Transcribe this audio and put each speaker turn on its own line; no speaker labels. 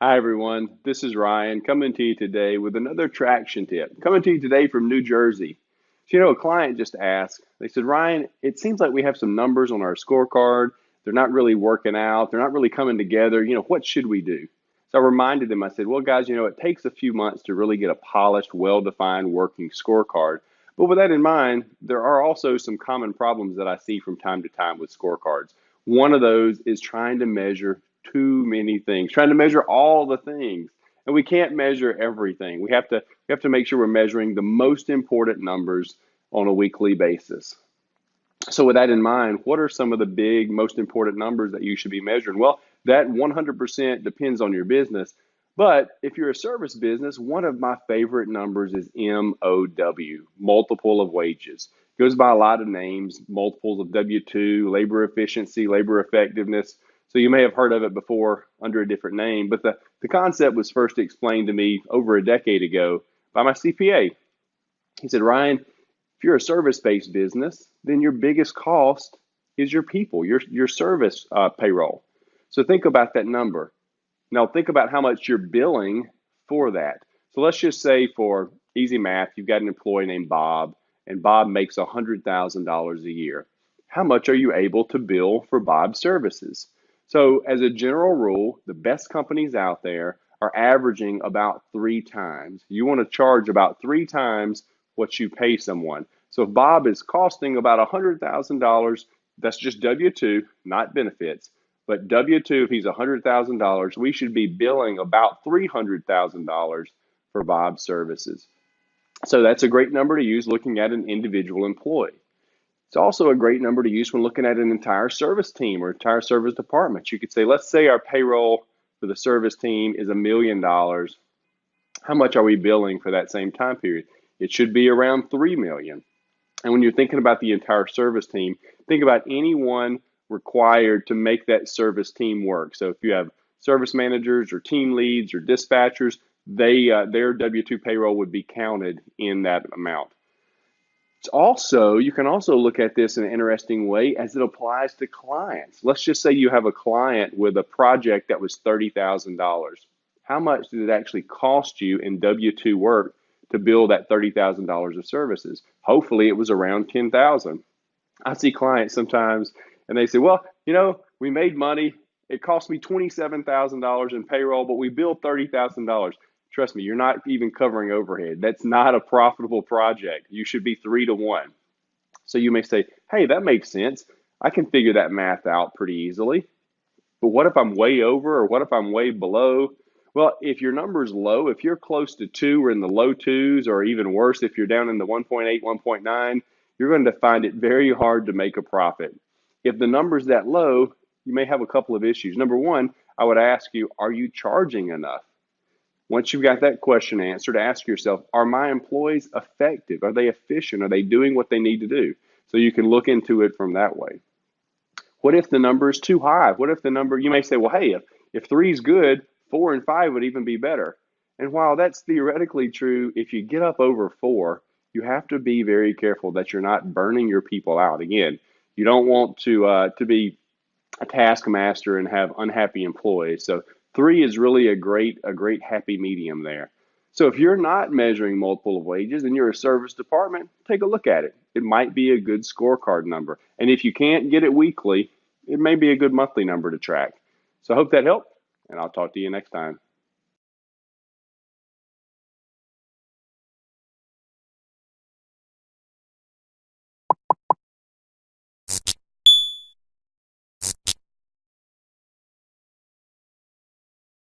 Hi everyone, this is Ryan coming to you today with another traction tip. Coming to you today from New Jersey. A client just asked, they said, Ryan, it seems like we have some numbers on our scorecard. They're not really working out. They're not really coming together. What should we do? So I reminded them, I said, well, guys, it takes a few months to really get a polished, well-defined working scorecard. But with that in mind, there are also some common problems that I see from time to time with scorecards. One of those is trying to measure too many things, trying to measure all the things. And we can't measure everything. We have to make sure we're measuring the most important numbers on a weekly basis. So with that in mind, what are some of the big, most important numbers that you should be measuring? Well, that 100% depends on your business. But if you're a service business, one of my favorite numbers is MOW, multiple of wages. It goes by a lot of names, multiples of W2, labor efficiency, labor effectiveness. So you may have heard of it before under a different name, but the concept was first explained to me over a decade ago by my CPA. He said, Ryan, if you're a service-based business, then your biggest cost is your people, your service payroll. So think about that number. Now think about how much you're billing for that. So let's just say for easy math, you've got an employee named Bob, and Bob makes $100,000 a year. How much are you able to bill for Bob's services? So as a general rule, the best companies out there are averaging about 3 times. You want to charge about 3 times what you pay someone. So if Bob is costing about $100,000, that's just W-2, not benefits. But W-2, if he's $100,000, we should be billing about $300,000 for Bob's services. So that's a great number to use looking at an individual employee. It's also a great number to use when looking at an entire service team or entire service department. You could say, let's say our payroll for the service team is $1 million. How much are we billing for that same time period? It should be around 3 million. And when you're thinking about the entire service team, think about anyone required to make that service team work. So if you have service managers or team leads or dispatchers, their W-2 payroll would be counted in that amount. You can also look at this in an interesting way as it applies to clients. Let's just say you have a client with a project that was $30,000. How much did it actually cost you in W-2 work to bill that $30,000 of services? Hopefully it was around 10,000. I see clients sometimes and they say, well, we made money. It cost me $27,000 in payroll, but we billed $30,000. Trust me, you're not even covering overhead. That's not a profitable project. You should be 3 to 1. So you may say, hey, that makes sense. I can figure that math out pretty easily. But what if I'm way over or what if I'm way below? Well, if your number's low, if you're close to 2 or in the low 2s, or even worse, if you're down in the 1.8, 1.9, you're going to find it very hard to make a profit. If the number's that low, you may have a couple of issues. Number one, I would ask you, are you charging enough? Once you've got that question answered, ask yourself, are my employees effective? Are they efficient? Are they doing what they need to do? So you can look into it from that way. What if the number is too high? What if the number, you may say, well, hey, if 3 is good, 4 and 5 would even be better. And while that's theoretically true, if you get up over 4, you have to be very careful that you're not burning your people out. Again, you don't want to be a taskmaster and have unhappy employees. So 3 is really a great happy medium there. So if you're not measuring multiple of wages and you're a service department, take a look at it. It might be a good scorecard number. And if you can't get it weekly, it may be a good monthly number to track. So I hope that helped, and I'll talk to you next time.